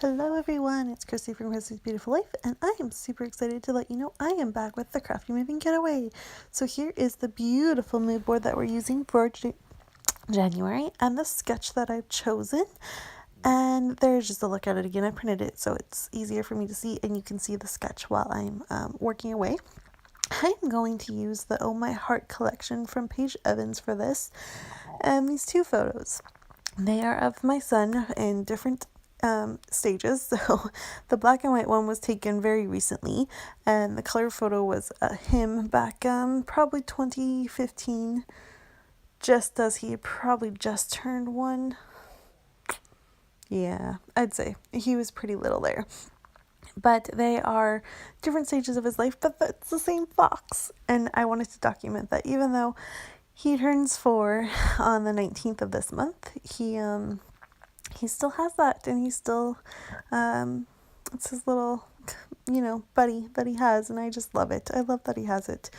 Hello everyone, it's Christy from Christy's Beautiful Life, and I am super excited to let you know I am back with the Crafty Moving Getaway. So here is the beautiful mood board that we're using for January, and the sketch that I've chosen. And there's just a look at it again. I printed it so it's easier for me to see, and you can see the sketch while I'm working away. I'm going to use the Oh My Heart collection from Paige Evans for this, and these two photos. They are of my son in different stages. So the black and white one was taken very recently, and the color photo was him back probably 2015, just as he probably just turned one. Yeah, I'd say he was pretty little there. But they are different stages of his life, but it's the same fox. And I wanted to document that even though he turns 4 on the 19th of this month, he still has that, and he's still it's his little buddy that he has, and I just love it. I love that he has it.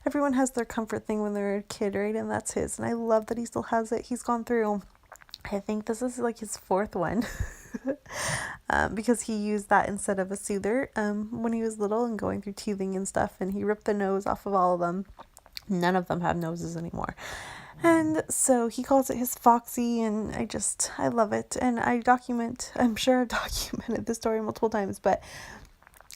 Everyone has their comfort thing when they're a kid, right? And that's his, and I love that he still has it. He's gone through, I think this is like his 4th one. Because he used that instead of a soother when he was little and going through teething and stuff, and he ripped the nose off of all of them. None of them have noses anymore. And so he calls it his Foxy, and I love it. And I'm sure I've documented the story multiple times, but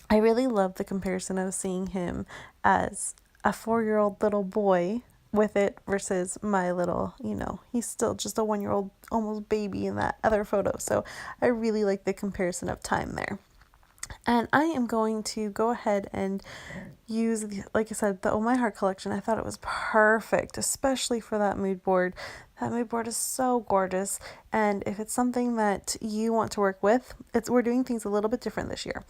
I really love the comparison of seeing him as a 4-year-old little boy with it versus my little, he's still just a 1-year-old almost baby in that other photo. So I really like the comparison of time there. And I am going to go ahead and use, like I said, the Oh My Heart collection. I thought it was perfect, especially for that mood board. That mood board is so gorgeous. And if it's something that you want to work with, we're doing things a little bit different this year.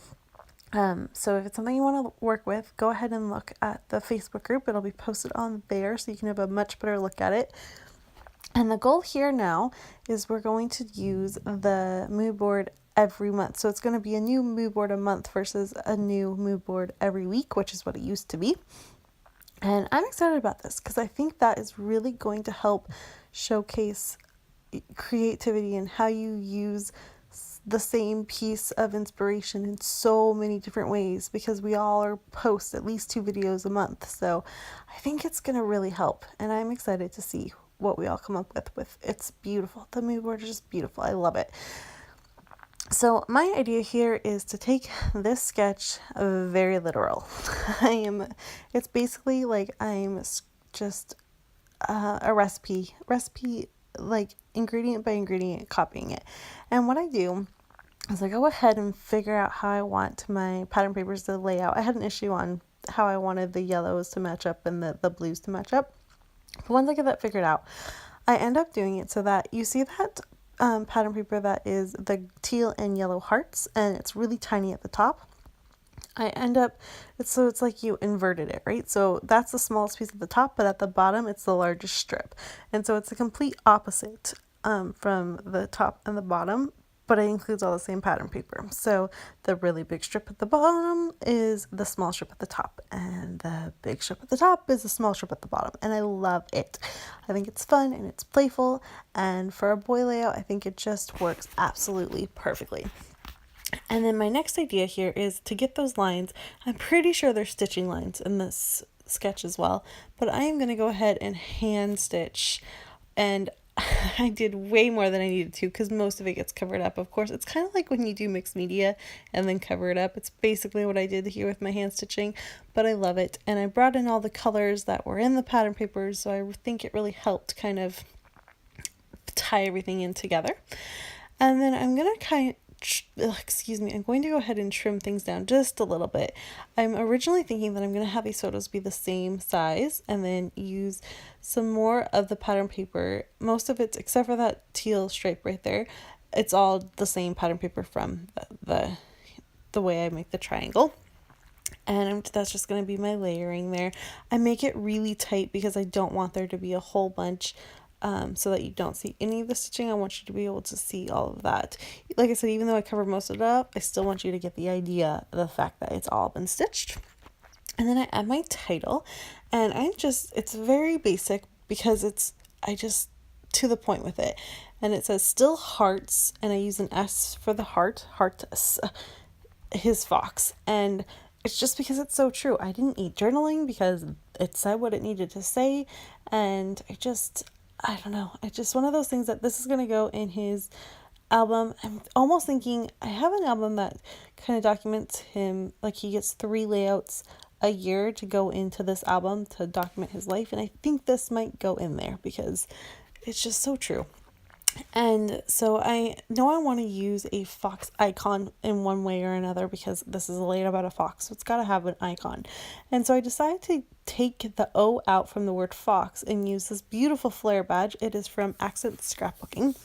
So if it's something you want to work with, go ahead and look at the Facebook group. It'll be posted on there so you can have a much better look at it. And the goal here now is we're going to use the mood board every month. So it's going to be a new mood board a month versus a new mood board every week, which is what it used to be. And I'm excited about this because I think that is really going to help showcase creativity and how you use the same piece of inspiration in so many different ways, because we all are post at least 2 videos a month. So I think it's going to really help, and I'm excited to see what we all come up with. It's beautiful. The mood board is just beautiful. I love it. So my idea here is to take this sketch very literal. It's basically like I'm just a recipe, like ingredient by ingredient, copying it. And what I do is I go ahead and figure out how I want my pattern papers to lay out. I had an issue on how I wanted the yellows to match up and the blues to match up. But once I get that figured out, I end up doing it so that you see that pattern paper that is the teal and yellow hearts, and it's really tiny at the top. It's like you inverted it, right? So that's the smallest piece at the top, but at the bottom it's the largest strip. And so it's the complete opposite from the top and the bottom, but it includes all the same pattern paper. So the really big strip at the bottom is the small strip at the top, and the big strip at the top is the small strip at the bottom. And I love it. I think it's fun and it's playful, and for a boy layout, I think it just works absolutely perfectly. And then my next idea here is to get those lines. I'm pretty sure they're stitching lines in this sketch as well, but I am going to go ahead and hand stitch, and I did way more than I needed to because most of it gets covered up. Of course, it's kind of like when you do mixed media and then cover it up. It's basically what I did here with my hand stitching, but I love it. And I brought in all the colors that were in the pattern papers, so I think it really helped kind of tie everything in together. And then I'm going to I'm going to go ahead and trim things down just a little bit. I'm originally thinking that I'm going to have these photos be the same size and then use some more of the pattern paper. Most of it, except for that teal stripe right there, it's all the same pattern paper from the way I make the triangle. And that's just going to be my layering there. I make it really tight because I don't want there to be a whole bunch so that you don't see any of the stitching. I want you to be able to see all of that. Like I said, even though I covered most of it up, I still want you to get the idea of the fact that it's all been stitched. And then I add my title, and it's very basic because I just to the point with it. And it says still hearts, and I use an S for the heart, his fox. And it's just because it's so true. I didn't eat journaling because it said what it needed to say, and I don't know. It's just one of those things that this is going to go in his album. I'm almost thinking I have an album that kind of documents him, like he gets 3 layouts a year to go into this album to document his life, and I think this might go in there because it's just so true. And so I know I want to use a fox icon in one way or another because this is a layout about a fox, so it's got to have an icon. And so I decided to take the O out from the word fox and use this beautiful flare badge. It is from Accent Scrapbooking.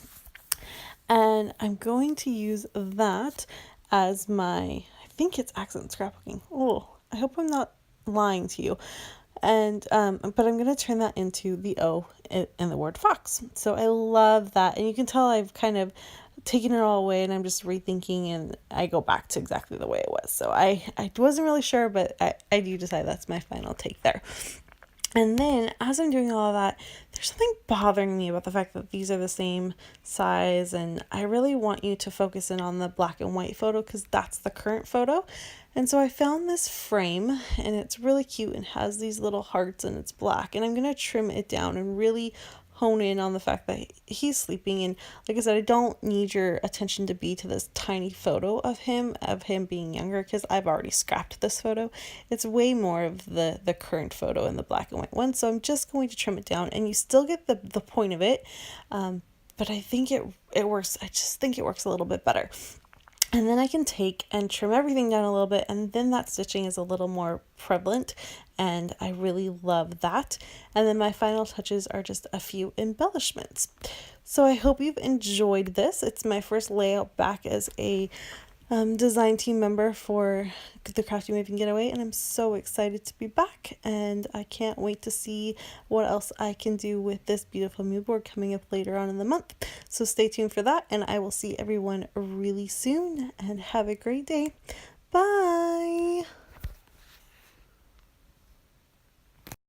And I'm going to use that as I think it's Accent Scrapbooking. Oh, I hope I'm not lying to you. And but I'm going to turn that into the O in the word fox. So I love that. And you can tell I've kind of taken it all away and I'm just rethinking, and I go back to exactly the way it was. So I wasn't really sure, but I do decide that's my final take there. And then as I'm doing all of that, there's something bothering me about the fact that these are the same size, and I really want you to focus in on the black and white photo because that's the current photo. And so I found this frame, and it's really cute and has these little hearts, and it's black, and I'm going to trim it down and really hone in on the fact that he's sleeping. And like I said, I don't need your attention to be to this tiny photo of him being younger because I've already scrapped this photo. It's way more of the current photo in the black and white one, so I'm just going to trim it down, and you still get the point of it, but I think it works. I just think it works a little bit better. And then I can take and trim everything down a little bit, and then that stitching is a little more prevalent, and I really love that. And then my final touches are just a few embellishments. So I hope you've enjoyed this. It's my first layout back as a design team member for the Crafty Maven Getaway, and I'm so excited to be back, and I can't wait to see what else I can do with this beautiful mood board coming up later on in the month. So stay tuned for that, and I will see everyone really soon, and have a great day. Bye!